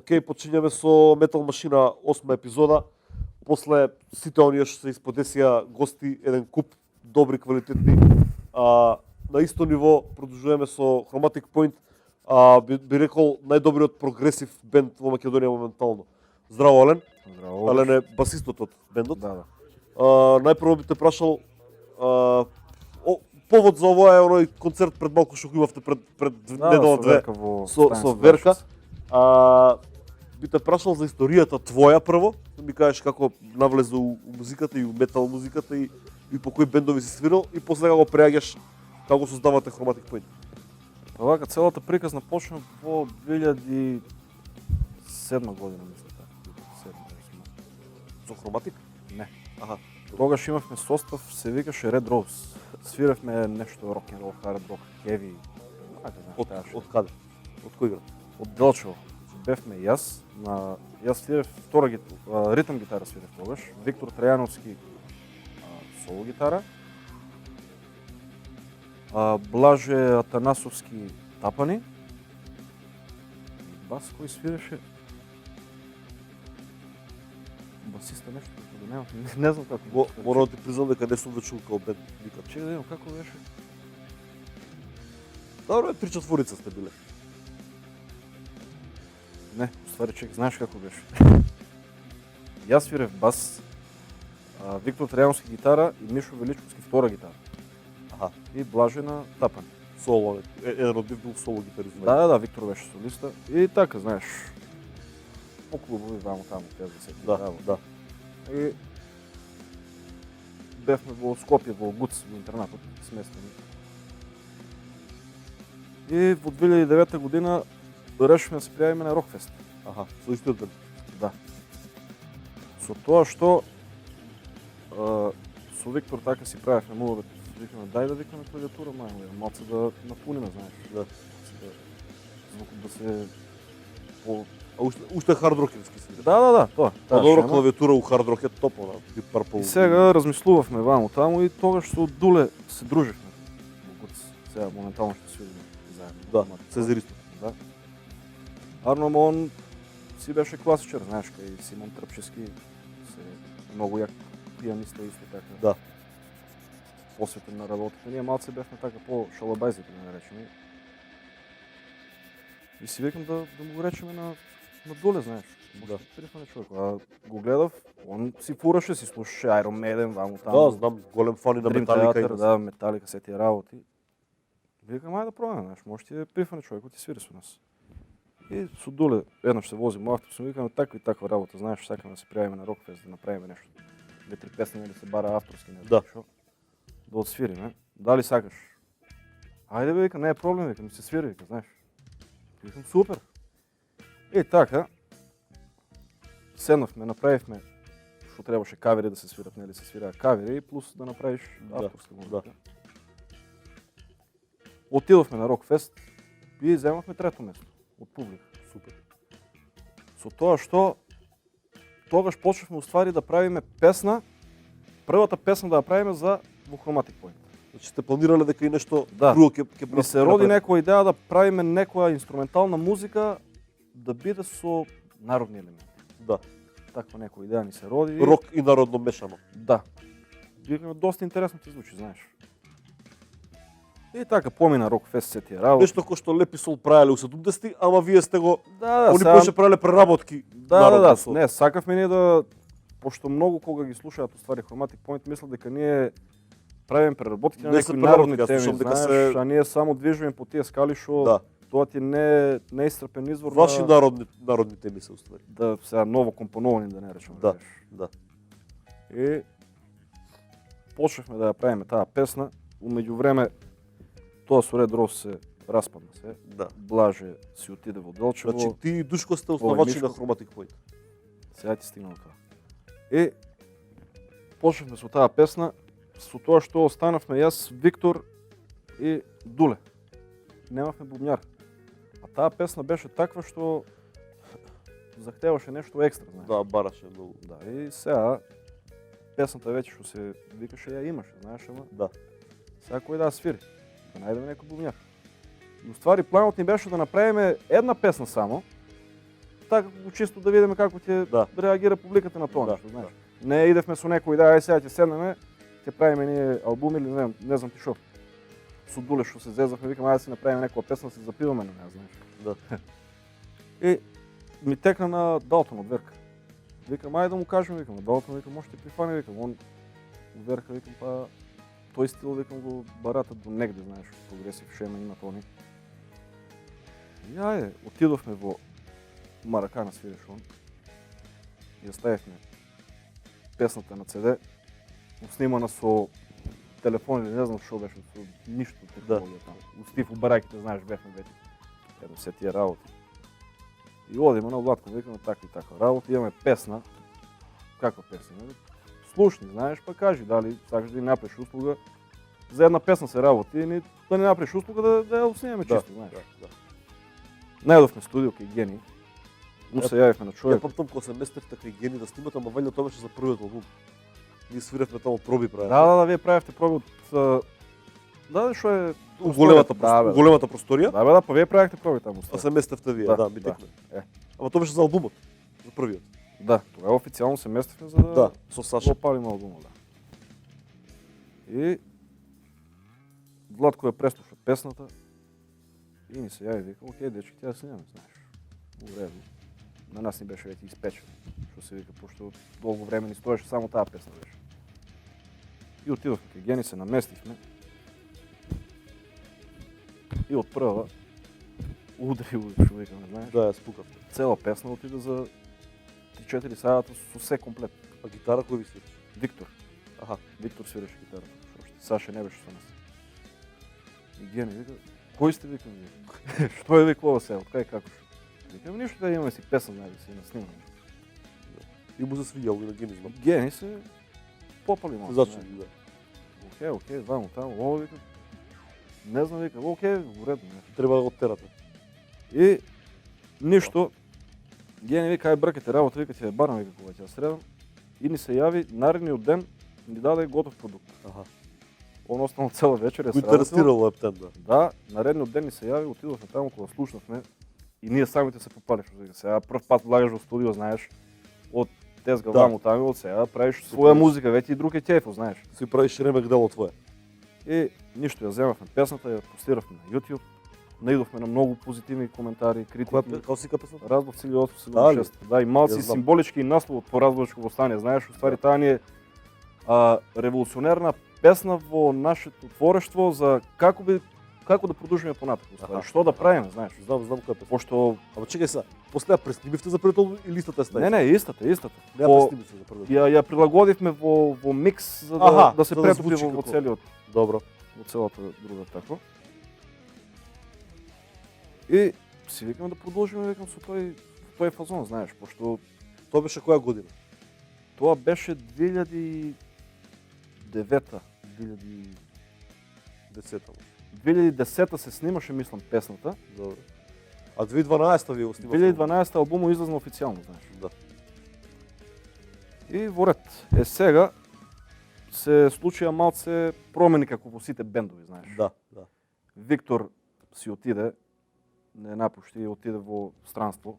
Океј, почињаме со Метал Машина 8 епизода. После сите оние што се исподесија гости, еден куп добри, квалитетни. На исто ниво продолжуваме со Chromatic Point, би рекол најдобриот прогресив бенд во Македонија моментално. Здраво, Ален. Здраво. Ален е басистот од бендот. Да. Најпрво би те прашал повод за ова е оној концерт пред малку што го имавте пред недела две со Верка. Би те прашал за историјата твоја прво, да ми кажеш како навлезе у музиката и у метал музиката и по кои бендови си свирил и после го преаѓаш како создавате Chromatic Point. Овака целата приказна почна во 2007 година, мислам така. Со Chromatic? Не. Аха. Тогаш имавме состав, се викаше Red Rose. Свиревме нешто рок-н-рол, хард рок, хеви. Од каде? Од кој град? Од Делчево. Бевме јас свирев ритм гитара свирев тогаш, Виктор Трајановски соло гитара, Блаже Атанасовски тапани, бас кој свиреше, басиста нешто, не знам како. Мора да ти признам дека не сум ве чул као бенд никад. Чекај да видам како беше. Добро, 3-4 сте биле. Не, уствари чек, знаеш како беше. Јас свирев бас, Виктор Трајановски гитара и Мишо Величковски втора гитара. Аха. И Блаже на тапани. Соло, еден од нив бил соло гитарист. Да, Виктор беше солиста. И така, знаеш, по клубови вамо таму, тез да се Да. И бевме во Скопје, во ГУЦ, во интернатот, сместени. И во 2009 година решивме да се пријавиме на Рокфест. Аха, со истиот бенд. Да. Со тоа што со Виктор така си правевме мувовет, викаме дај да викаме клавиатура, малце да напуниме, знаеш. Да. Звукот да се Уште хард рокерски си. Да, тоа. Добро клавиатура у хард рок е топ, она, Deep Purple. И сега размислувавме ваму таму и тогаш со Дуле се дружевме. Сега моментално што свириме заедно. Да, Цезаристо. Да. Арно он си беше класичар, знаеш, кај Симон Трпчевски се многу јак пианиста исто така. Да. Посветен на работите. Ние малце бевме така по шалабајзите, да наречеме. И си викам да му го речеме на Дуле, знаеш. Да. Прифане човек. Го гледав, он си фураше, си слушаше Iron Maiden, ваму таму. Да, знам, голем фани на Металика и да, Металика, се тие работи. Викам, ајде да пробаме, знаеш, може ти е прифане човек, ти свири со нас. И со Дуле еднаш се возим автобус, викаме таква и таква работа, знаеш, сакаме да се пријавиме на Рокфест, да направиме нешто. 2-3 песни или се бара авторски, не знам што. Да одсвириме. Дали сакаш? Ајде бе, вика, не е проблем, вика, ми се свири, вика, знаеш. Викам, супер. И така, седнавме, направивме што требаше кавери да се свират, нели се свираа кавери, плюс да направиш авторска музика. Да. Отидовме на Рокфест и земавме трето место од публика. Супер. Со тоа што тогаш почнавме уствари да правиме песна, првата песна да ја правиме за во Chromatic Point. Значи сте планирале дека и нешто Да. друго ќе Ми се роди некоја идеја да правиме некоја инструментална музика да биде со народни елементи. Да. Таква некоја идеја ни се роди. Рок и народно мешано. Да. Викаме, доста интересно ти звучи, знаеш. И така помина Рокфест се тие работи. Нешто кој што Лепи Сол правеле у 70-ти, ама вие сте го Да, они повеќе правеле преработки. Да. Не, сакавме ние да, пошто многу кога ги слушаат уствари Chromatic Point, мислат дека ние правиме преработки на некои народни теми, знаеш, а ние само движиме по тие скали што тоа ти не е истрпен извор ваши народни теми се уствари. Да, сега ново компоновани да не речеме. Да. И почнавме да ја правиме таа песна, умеѓу време тоа со Red Rose се распадна се. Да. Блаже си отиде во Делчево. Значи ти и Душко сте основачи на Chromatic Point. Сега ти стигнал тоа. И почнавме со таа песна, со тоа што останавме јас, Виктор и Дуле. Немавме бубњар. А таа песна беше таква што захтеваше нешто екстра, знаеш. Да, бараше многу. Да, и сега песната веќе што се викаше ја имаше, знаеш, ама. Да. Сега кој да свири? Да најдеме некој бубњар. И уствари планот ни беше да направиме една песна само така чисто да видиме како ќе Да. реагира публиката на тоа Да, нешто, знаеш. Не идевме со некој идеја, сега ќе седнеме, ќе правиме ние албум или не знам ти што. Со Дуле што се зезавме, викаме ајде да си направиме некоја песна, се запиваме на неа, знаеш. Да. И ми текна на Далтон од Верка. Викам, ајде да му кажем, викам, Далтон, викам, може ти прифани, викам, он од Верка, викам, па тој стил, викам, го барата до негде, знаеш, прогресив шема има тони. И ајде, отидовме во Маракана свиреш он. И ја ставивме песната на CD, снимана со телефон или не знам што беше, со ништо технологија таму. У Стив у бараките, знаеш, бевме веќе. Ето се тие работи. И одиме на Владко, викаме така и така работи, имаме песна. Каква песна? Слушни, знаеш, па кажи дали сакаш да ни направиш услуга. За една песна се работи и да ни направиш услуга да ја снимаме чисто, знаеш. Да. Најдовме студио кај Гени. Му се јавивме на Ја човек. памтам кога се местевте кај Гени да снимате, ама вајде тоа беше за првиот албум. Ние свиревме таму проби правевме. Да, вие правевте проби од да, што е У големата да, просторија. Да, па вие правевте проби таму. А се местевте вие, да, ми текна. Ама тоа беше за албумот, за првиот. Да, тогава официјално се местевме за Да, со Саша. го палиме албумот, да. И Владко ја преслуша песната и ни се јави, вика, окей, дечки, ќе да снимаме, знаеш. У реду. На нас ни беше веќе испечено, што се вика, пошто долго време ни стоеше само таа песна беше. И отидовме кај Гени, се наместивме. И од прва удри, што викаме, знаеш. Да, ја спукавте. Цела песна отиде за 3-4 сата со се комплет. А гитара кој ви свириш? Виктор. Аха. Виктор свиреше гитарата. Саша не беше со нас. И Гени вика, кој сте, викам вие? Што е викло се, од кај како што? Викам, ништо да имаме си песна, да си наснимаме. И му се свиѓало и на Гени знам. Гени се попали малко. Зачу, да. Окей, вамо таму, ово вика. Не знам, вика, окей, во ред, не. Треба да го оттерате. И ништо. Гени вика, ај бркате работа, вика, ќе ја барам, вика, кога ќе ја средам. И ни се јави наредниот ден, ни даде готов продукт. Аха. Он останал цела вечер, ја Кој се работил. интересирало ептен, да. Да, наредниот ден ни се јави, отидовме таму кога слушнавме и ние самите се попалишме. Сега прв пат влагаш во студио, знаеш, од тезга Да. ваму таму, од сега правиш своја музика, веќе и друг е ќефо, знаеш. Си правиш ремек дело твое. И ништо, ја земавме песната, ја постиравме на YouTube, наидовме на многу позитивни коментари, критики. Како си песната? Разбов 1876. Дали? Да, и малци Ја знам. символички и насловот по Разбовчко востание, знаеш, уствари таа ни е револуционерна песна во нашето творештво за како да продолжиме понатаку, уствари. Аха. Што да правиме, знаеш. Знам која песна. Пошто Ама чекај сега, после ја преснимивте за првиот албум или истата е стаја? не, истата. Не ја По- преснимивте за првиот. Ја прилагодивме во микс за Аха, да се за да претопи звучи во како- целиот, Добро. во целата друга така. И си викам да продолжиме, викам со тој фазон, знаеш, пошто Тоа беше која година? тоа беше 2009-та, 2010 се снимаше, мислам, песната. Добро. А 2012 вие го снимавте? 2012 албумот излезна официјално, знаеш. Да. И во ред. Сега се случија малце промени како во сите бендови, знаеш. Да. Виктор си отиде, не напушти, отиде во странство.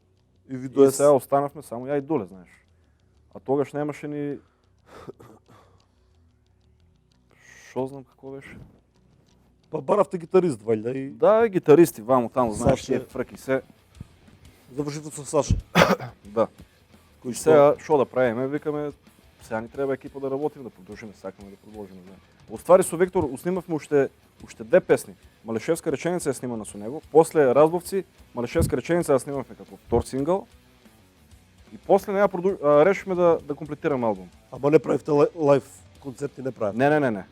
И ви И сега останавме само ја и Дуле, знаеш. А тогаш немаше ни... Шо знам како беше? Па баравте гитарист, вајда, и Да, гитаристи ваму таму, знаеш, Саша. тие фрки се. завршите со Саша. Да. Кој И сега што да правиме? Викаме, сега ни треба екипа да работиме, да продолжиме, сакаме да продолжиме. Оствари со Виктор уснимавме уште две песни. Малешевска реченица ја снимана со него, после Разбовци, Малешевска реченица ја снимавме како втор сингл. И после неа решивме да комплетираме албум. Ама не правивте лайв концерти, не правите. Не.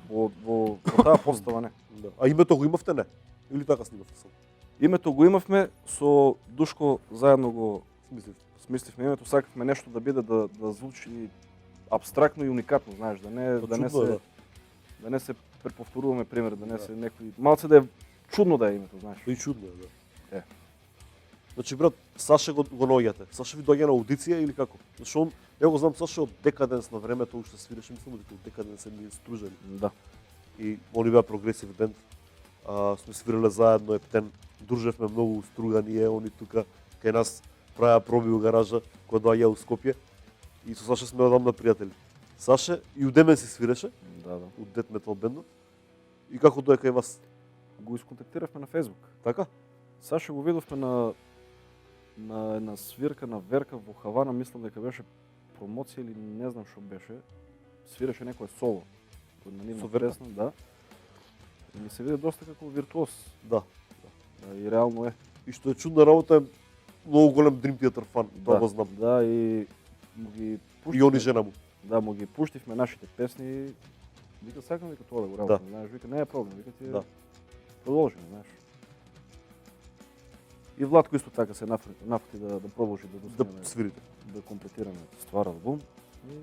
Во таа постава не. Да. А името го имавте, не? Или така снимавте само? Името го имавме, со Душко заедно го Смислив. смисливме името, сакавме нешто да биде да звучи абстрактно и уникатно, знаеш, да не се преповторуваме пример, да не се некои малце да е чудно да е името, знаеш. И чудно е, да. Е. Значи, брат, Саша го наоѓате. Саша ви доаѓа на аудиција или како? Зашто он, ја го знам Саша од Декаденс на времето, уште свиреше, мислам дека од Декаденс се ние стружени. Да. И они беа прогресив бенд. Сме свирале заедно, ептен, дружевме многу стругани, они тука кај нас правеа проби у гаража кога доаѓа у Скопје и со Саша сме одамна пријатели. Саше и у Демен си свиреше, Да, да. у Дет Метал бендот. И како дојде кај вас? Го исконтактиравме на Facebook. Така? Саша го видовме на една свирка на Верка во Хавана, мислам дека беше промоција или не знам што беше. Свиреше некое соло. Кој на нивна Со Верка? песна, да. И ми се виде доста како виртуоз. Да. Да, и реално е. И што е чудна работа е многу голем Dream Theater фан, тоа Да, го знам. да, и му ги И пуштивме. они жена му. Да, му ги пуштивме нашите песни. Вика, сакам вика тоа да го работам, знаеш, вика, не е проблем, вика ти Да. продолжи, знаеш. И Владко исто така се нафати да продолжи да Да достигне, свирите. да комплетираме ствар албум. И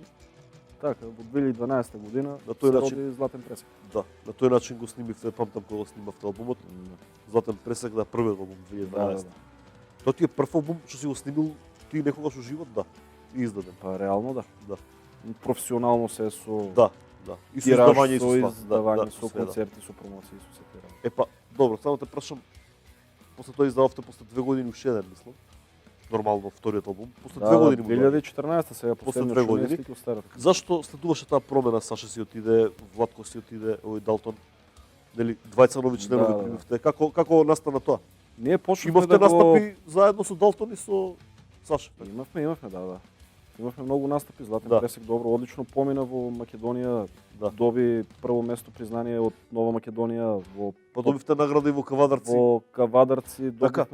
така, во 2012 година На тој се начин- роди Златен пресек. Да, на тој начин го снимивте, памтам кога го снимавте албумот. Златен пресек, да, првиот албум 2012. Тоа ти е прв албум што си го снимил ти некогаш у живот, да. И издаден. Па реално да. Да. Професионално се со Да, да. И со тираж, издавање и со со сва. издавање, да, со све, да. концерти, со промоции, со сите работи. Епа, добро, само те прашам. После тоа издававте после 2 години уште еден, мислам. Нормално вториот албум. После 2 години му доаѓа. 2014 сега После последниот 2 што не години. стикал старата. Зашто следуваше таа промена? Саша си отиде, Владко си отиде, овој Далтон. Нели, двајца нови членови Да, да. примивте. Како настана тоа? Ние почнавме Имавте да го... настапи заедно со Далтон и со Саша. Имавме, да. Имавме многу настапи, Златен Да. пресек добро, одлично помина во Македонија, Да. доби прво место признание од Нова Македонија во Па добивте награда и во Кавадарци. во Кавадарци, Така.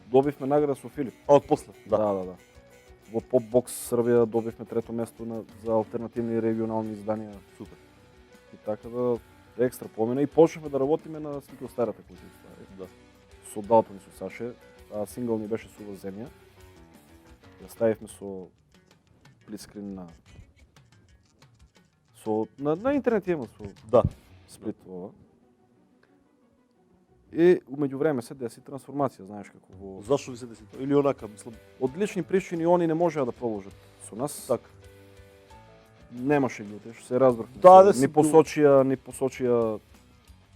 добивме награда со Филип. А од после? Да. Во Поп Бокс Србија добивме трето место за алтернативни регионални изданија. Супер. И така да екстра помина и почнавме да работиме на Слика старата која Да. со Далтон и со Саше, а сингл ни беше Сува земја. Ја ставивме со сплитскрин на интернет има со Да. сплит ова. И умеѓу време се деси трансформација, знаеш како во Зашо ви се деси тоа? Или онака, мислам, од лични причини они не можеа да продолжат со нас. така. Немаше ги утеш, се разбрахме. Да, Се- си ни бил- посочија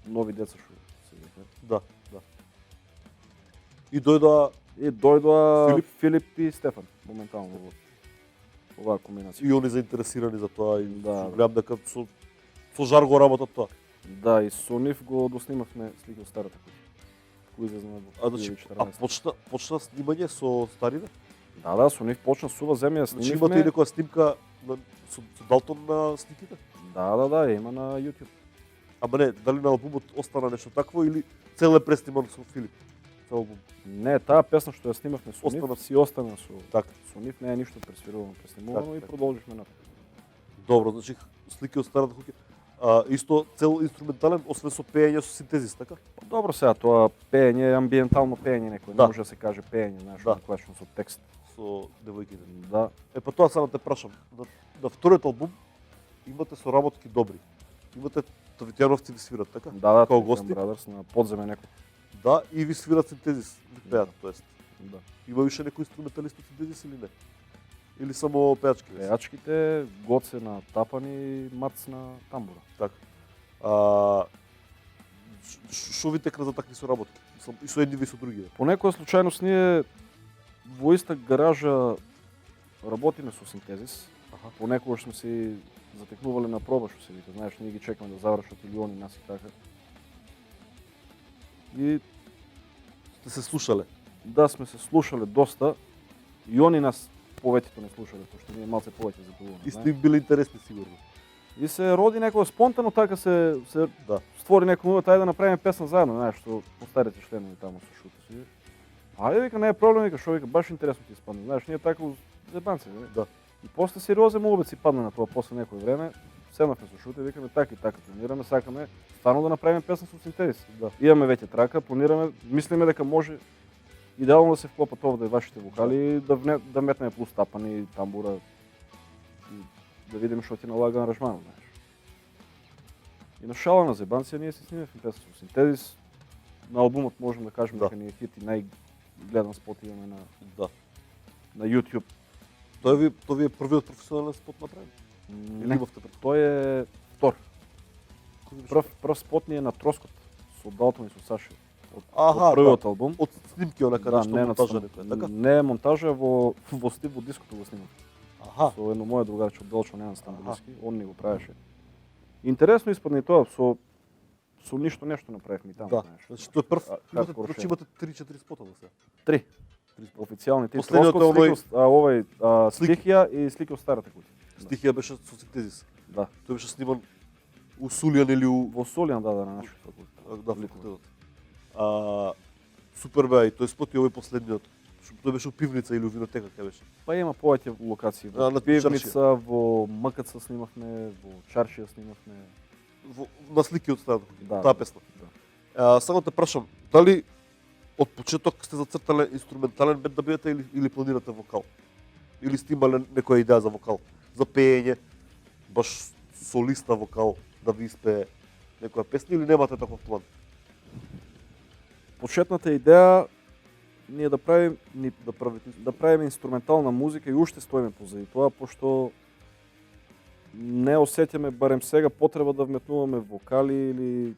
нови деца што се вика. Да. И дојдоа И дојдоа Филип? Филип и Стефан моментално во оваа комбинација. и они заинтересирани за тоа и Да, што да. гледам дека со жар го работат тоа. Да, и со нив го доснимавме Слика од старата куќа. Кој излезна во А значи, 2014. почна снимање со старите? Да, со нив почна Сува земја, Значи имате и снимивме. некоја снимка со Далтон на сниките? Да, има на YouTube. Ама не, дали на албумот остана нешто такво или цел е пресниман со Филип? Цел албум. Не, таа песна што ја снимавме со Остана- нив, си остана со Така. со нив, не е ништо пресвирувано, преснимувано и Така. продолживме на. Добро, значи слики од старата куќа. Исто цел инструментален, освен со пеење со синтезис, така? Па добро сега, тоа пеење, амбиентално пеење некој, Да. не може да се каже пеење, знаеш, Да. класично со текст. Со девојките. Да, Па тоа само те прашам. На вториот албум имате соработки добри. Имате Тавитјановци ви свират, така? да, Као Titanium гости? Brothers на подземе некој. Да, и ви свират синтезис. Ви пеат, тоест. Да. Има више некој инструменталист од синтезис или не? Или само пеачки? ли се? Пеачките, Гоце на тапани, Мац на тамбура. Така. Шо ви текна за такви соработки? Мислам, и со едни и со други. По некоја случајност ние во иста гаража работиме со синтезис. Аха. Понекогаш сме се затекнувале на проба, што се вика, знаеш, ние ги чекаме да завршат или они нас и така. И Сте се слушале. да сме се слушале доста и они нас повеќето не слушале, пошто ние малце повеќе забавуваме. И сте им биле интересни сигурно. И се роди некоја спонтано така се Да. створи некој муват, ајде да направиме песна заедно, знаеш, што по старите членови таму со Шута си. Ајде вика, не е проблем, вика, шо вика, баш интересно ти испадне, знаеш, ние така зебанци, не? Да. И после сериозен муабет си падна на тоа после некој време. Седнавме со Шута и викаме така и така планираме, сакаме стварно да направиме песна со синтезис. Да. Имаме веќе трака, планираме, мислиме дека може идеално да се вклопат овде вашите вокали и да метнеме плюс тапани, тамбура и да видиме што ти налага аранжманот, знаеш. И на шала на зебанција ние си снимавме песна со синтезис. На албумот можем да кажеме Да. дека ни е хит и најгледан спот имаме Да. на YouTube. Тоа ви е првиот професионален спот направен? Или Не, имавте пред? тој е втор. Кој беше? Прв спот ни е на Троскот со Далтон и со Саше. Аха, првиот да. албум. Од снимки онака Да, нешто не монтажа над некоја, така? не монтажа, во стив во диското го снимав. Аха. Со едно моје другарче од Делчо, Ненад Стамбулски, он ни го правеше. Интересно испадна и тоа, со ништо нешто направивме и таму, Да. знаеш. Значи тој е прв. Хард Значи имате 3-4 спота во се. Три. Официјални три. Последниот е Троскот, оној- овој Слики. стихија и слики од старата куќа. Стихија беше со синтезис. Да. Тој беше сниман у Сулијан или у Во Солијан да на нашиот факултет. да, факултетот. Супер беа и тој спот и овој последниот. Тој беше у пивница или у винотека кај беше. Па има повеќе локации. А, Во на пивница, во МКЦ снимавме, во Чаршија снимавме. На слики од старата куќа. Да, Таа да, песна. да. Само те прашам, дали од почеток сте зацртале инструментален бенд да бидете или планирате вокал? Или сте имале некоја идеја за вокал? За пеење, баш солиста вокал, да ви испее некоја песна или немате таков план? Почетната идеја ние да правим Да правите да правиме инструментална музика и уште стоиме позади тоа, пошто не осеќаме барем сега потреба да вметнуваме вокали или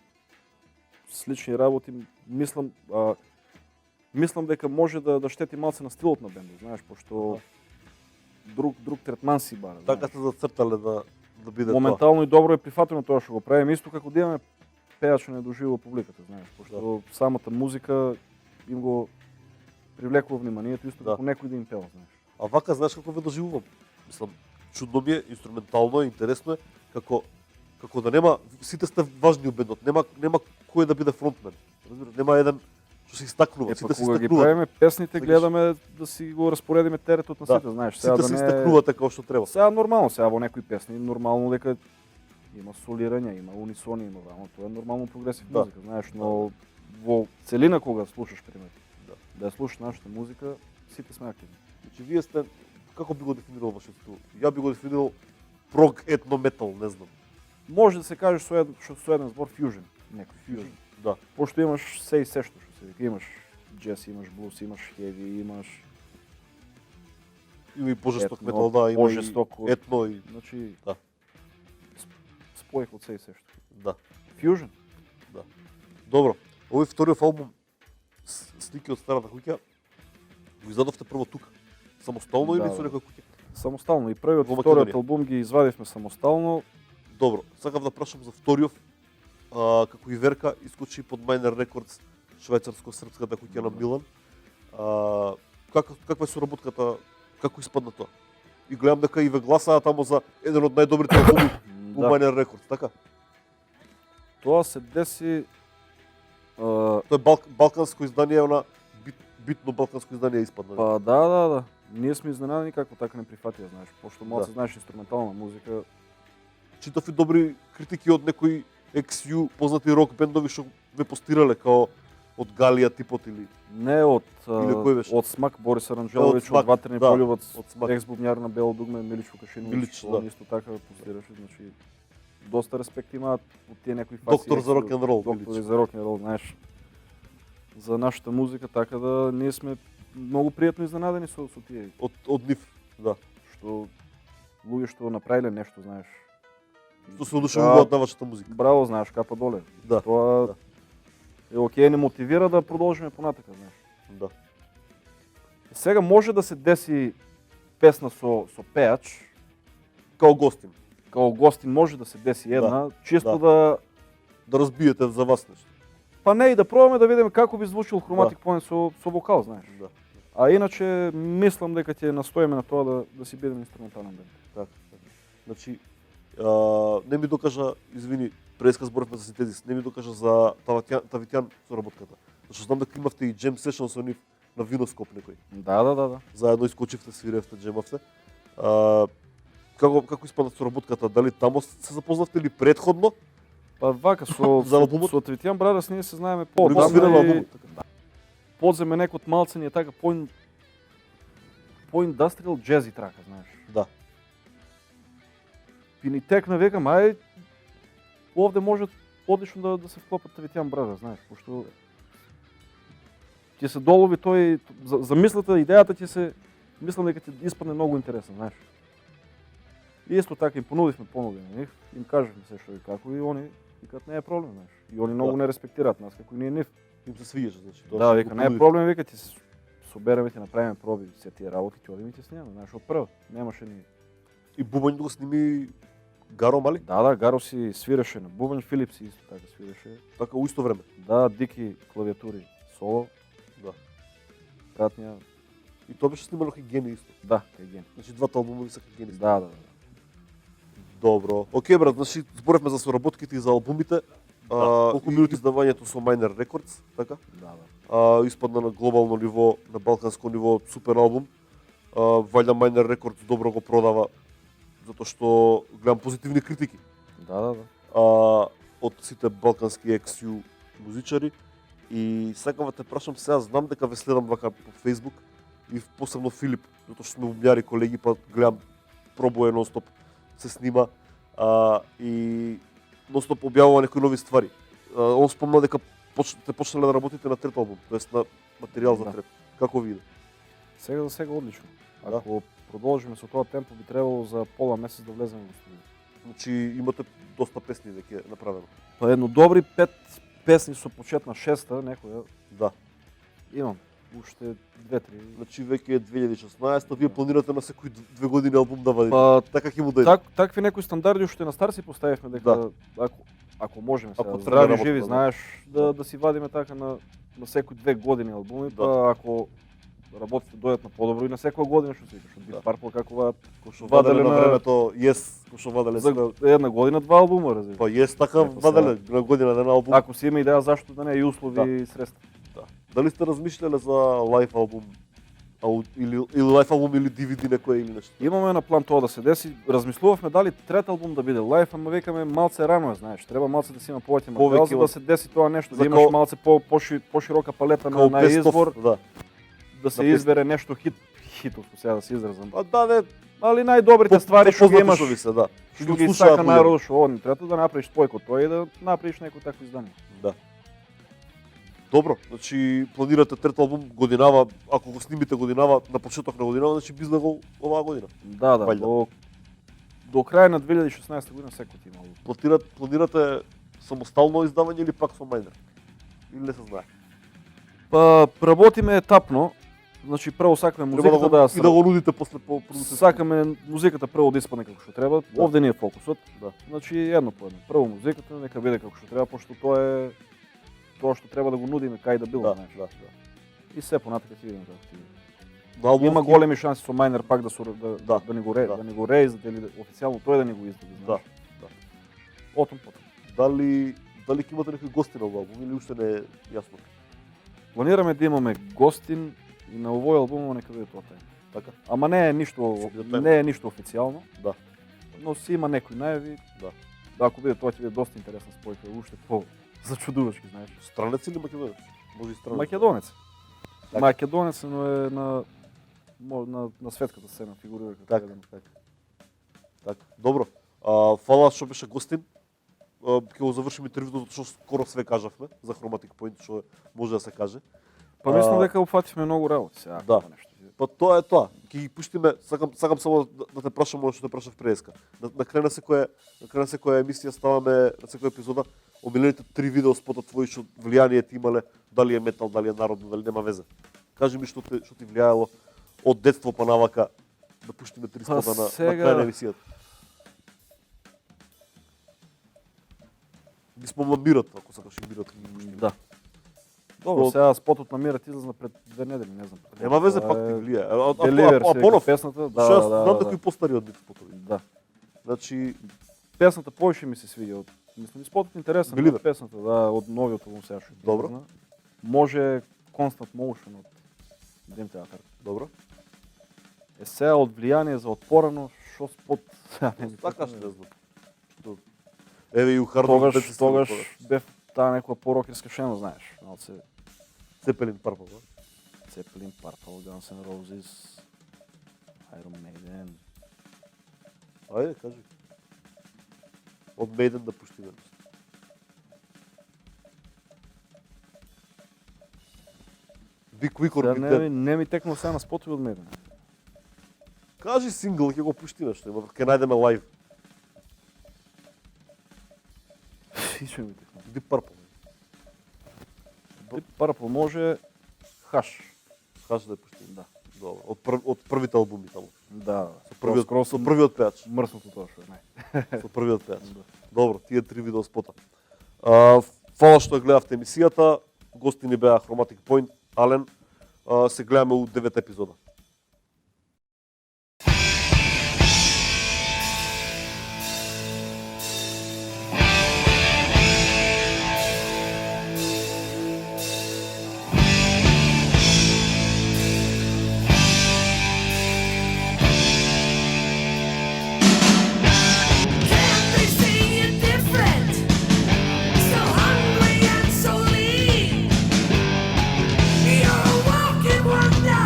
слични работи. Мислам дека може да штети малце на стилот на бендот, знаеш, пошто друг третман си бара. Така знаеш. сте зацртале да биде тоа. Моментално и добро е прифатено тоа што го правиме, исто како да имаме пејачо недоживо публиката, знаеш, пошто самата музика им го привлекува вниманието исто Да. како некој да им пева, знаеш. А вака знаеш како ве доживувам? Мислам, чудно ми е, инструментално е, интересно е, како да нема, сите сте важни у бендот, нема кој да биде фронтмен. Разбираш, нема еден што се истакнува, сите се Кога ги истакнуваат. правиме песните, Сегаш. гледаме да си го распоредиме теретот на Да. сите, знаеш. Сите се истакнувате како што треба. Сега нормално, сега во некои песни нормално дека има солирање, има унисони, има вамо, тоа е нормално прогресив Да. музика, знаеш, но во целина кога слушаш пример, Да. ја слушаш нашата музика, сите сме активни. Значи вие сте, како би го дефинирал вашиот стил? Ја би го дефинирал прог етно метал, не знам. Може да се каже со еден збор фьюжн, некој фьюжн. Да. Пошто имаш се и се што се вика, имаш джез, имаш блус, имаш хеви, имаш Има и пожесток етно, метал, да, има пожесток, и етно и значи Да. спојах од се и се што. да. Фьюжн. Добро. Овој вториот албум Слики од старата куќа го издадовте прво тука. Самостално или Да, со да. некоја куќа? Самостално и првиот Во и вториот Македонија. албум ги извадивме самостално. Добро. Сакав да прашам за вториот, како и Верка искочи под Minor Records, швајцарско-српската куќа на Милан. Каква е соработката, како испадна тоа? И гледам дека и ве гласаа тамо за еден од најдобрите албуми во Да. Minor Records, така? Тоа се деси Тоа е балканско издание, она битно балканско издание испадна. па да. Ние сме изненадени како така не прифатија, знаеш, пошто малце Да. знаеш инструментална музика. Читав и добри критики од некои XU познати рок бендови што ве постирале као од Галија типот или Не од Или кој беше? од Смак Борис Аранџеловиќ, Смак, од Ватрени да, полјубац, од Смак. екс-бубњар на Бело дугме Милич Вукашиновиќ, Милич, он да. исто така постираше, значи доста респект имаат од тие некои фаси. Доктор за рок-н-рол, Доктор Милич. за рок-н-рол, знаеш. За нашата музика, така да ние сме многу пријатно изненадени со тие од нив, да. што луѓе што направиле нешто, знаеш. Што се одушевуваат на вашата музика. Браво, знаеш, капа доле. Да. Тоа да. е окей, не мотивира да продолжиме понатака, знаеш. Да. Сега може да се деси песна со пеач, Као гостин. као гостин може да се деси една, чисто да Да разбиете за вас нешто. па не и да пробаме да видиме како би звучил Хроматик Point со вокал, знаеш. Да. А иначе мислам дека ќе настоиме на тоа да си бидеме инструментален бенд. Така. Значи, не ми докажа, извини, преска зборавме за синтезис, не ми докажа за Тавитјан соработката. Зашто знам дека имавте и джем сешн со нив на Виноскоп некој. Да. Заедно искочивте, свиревте, джемавте. Како испадна соработката? Дали тамо се запознавте или предходно? Па вака со За албумот? со Тавитјан Брадас ние се знаеме Или го свиреле поодамна и албумот? Така. подземе некој малце ни е така по индастријал джези трака, знаеш. Да. И ни текна викам, ај овде може одлично да се вклопат Тавитјан Брадас, знаеш, пошто ќе се долови тој за мислата, идејата ќе се мислам дека ќе испадне многу интересно, знаеш. И исто така им понудивме понуди на нив, им кажавме се што и како и они викаат не е проблем, знаеш. И они многу Да. не респектираат нас како и ние нив. Им се свиѓаше, значи. Да, што вика, го не е понудив. проблем, вика, ти се собереме, ти направиме проби, се тие работи, ќе одиме и ти снимаме, знаеш, од прво. Немаше ни. И бубањето го сними Гаро Мали, Да, Гаро си свиреше на бубањ, Филип си исто така свиреше. така у исто време. Да, Дики клавиатури, соло, Да. пратња, И тоа беше снимано кај Гени исто. да, кај ген. Значи двата албума се кај Гени. Да. Добро. Океј брат, значи зборевме за соработките и за албумите. Колку минути издавањето со Minor Records, така? Да. Испадна на глобално ниво, на балканско ниво, супер албум. Вајда Minor Records добро го продава, затоа што гледам позитивни критики Да. од сите балкански XU музичари. И сакам да те прашам сега, знам дека ве следам вака по Facebook и посебно Филип, затоа што сме умјари колеги, па гледам пробуе нонстоп се снима и нонстоп објавува некои нови ствари. Он спомна дека почнале да работите на трет албум, тоест на материјал за Да. трет. Како ви иде? Сега за сега одлично. Да. Ако продолжиме со тоа темпо, би требало за пола месец да влеземе во студио. Значи имате доста песни веќе направено. Па едно добри 5 песни со почетна шеста, некоја Да. имам. Уште 2-3. Значи веќе е 2016, вие планирате на секои 2 години албум да вадите. Па Така ќе му дојде. такви некои стандарди уште на стар си поставивме дека ако можеме сега Ако тргне здрави работата, живи, да. знаеш, да си вадиме така на секои 2 години албуми, Да. па ако работите дојдат на подобро и на секоја година што се викаш, од Да. Deep Purple како ваат Кој што ваделе ваделе на на- времето, кој што ваделе за сега. една година 2 албума, разбираш. Па така Ето ваделе на година на албум. Ако си има идеја зашто да не и услови Да. и средства. Дали сте размишлеле за лайф албум или лайф албум или DVD некој или нешто? Имаме на план тоа да се деси. Размислувавме дали трет албум да биде лайф, ама викаме малце рано е, знаеш. Треба малце да си има повеќе материјал за Повеќе да се деси тоа нешто, за да имаш као- малце поширока палета Као на best of, избор, да. да се на песни. избере нешто хитовско, сега да се изразам. А да, не, Али најдобрите ствари што ги познати имаш, што ви се, да. што ги сака народот, што он треба да направиш твојко тоа и да направиш некој такво издание. Да. Добро, значи планирате трет албум годинава, ако го снимите годинава, на почеток на годинава, значи би излегол оваа година. Да, Вајда. до крај на 2016 година секој ти имало. Планирате самостално издавање или пак со Minor? Или не се знае? Па работиме етапно. Значи прво сакаме Треба музиката да да го, и да го нудите после по продуција. Сакаме музиката прво да испадне како што треба. Да. Овде ни е фокусот. Да. Значи едно по едно. Прво музиката нека биде како што треба, пошто тоа е тоа што треба да го нудиме кај да било, Да, знаеш. да. И се понатака ќе видиме како ќе биде. На албумски- Има големи шанси со Minor пак да Да, да ни го да. да ни го реизат или официјално тој да ни го издаде, Да, знаеш. да. Потом. Дали ќе имате некои гости на овој албум или уште не е јасно? Планираме да имаме гостин и на овој албум нека биде тоа тајна. Така? Ама не е ништо Секретно. не е ништо официјално. Да. Но си има некои најави. Да. Ако биде тоа ќе биде доста интересна спојка, уште по зачудувачки, знаеш. Странец или македонец? Може и странец. Македонец. Така. Македонец, но е на светската сцена фигурира како Така, еден. така. Така, добро. Фала што беше гостин. Ќе го завршиме интервјуто затоа што скоро све кажавме за Chromatic Point што може да се каже. Па мислам дека опфативме многу работи сега. Да. тоа нешто. Па тоа е тоа. Ќе ги пуштиме, сакам само да те прашам оно што те прашав преска. На крај на секоја емисија ставаме на секоја епизода омилените 3 видео спота твои што влијание ти имале, дали е метал, дали е народно, дали нема везе. Кажи ми што ти влијаело од детство па навака да пуштиме 3 Па спота на сега- крај на емисијата. Би спомна Мирот, ако сакаш и Мирот. ги пуштиме. Да. Добро, Што- сега спотот на Мират излезна пред 2 недели, не знам. Нема везе, Тоа пак ти е влијае. Deliver се вика Понов, песната, да, што јас да, знам да, дека и постари од нив спотови. да. Значи, Песната повеќе ми се свиѓа од мислам и спотот интересен, Believer. од песната, да, од новиот албум сега што Добро. излезна. Може Constant Motion од Dim Theater. добро. Е сега од влијание за отпорано, шо спот сега не ми Така се што не знам. Што еве и у Hard Тогаш Rock тогаш бев таа некоја порокерска шема, знаеш, малце Цепелин Purple, да? Zeppelin, Purple, Guns N' Roses, Iron Maiden. Ајде, кажи. Од Maiden да пуштиме. Big Quick or Сега Big не, Dead. не ми текнува сега на спотови од Maiden. Кажи сингл, ќе го пуштиме што има, ќе најдеме лайв. Ишо ми текнува. Deep Purple. Ти пара поможе хаш. Хаш да е почти. Да. Добро. Од првите албуми таму. Да. Со првиот пејач. Мрсното тоа што е, не. Со првиот пејач. Да. Добро, тие 3 видео спота. Фала што ја гледавте емисијата. Гости ни беа Chromatic Point, Ален. Се гледаме у 9 епизода. Can't they see you're different? So hungry and so lean. You're a walking wonder.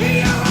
You're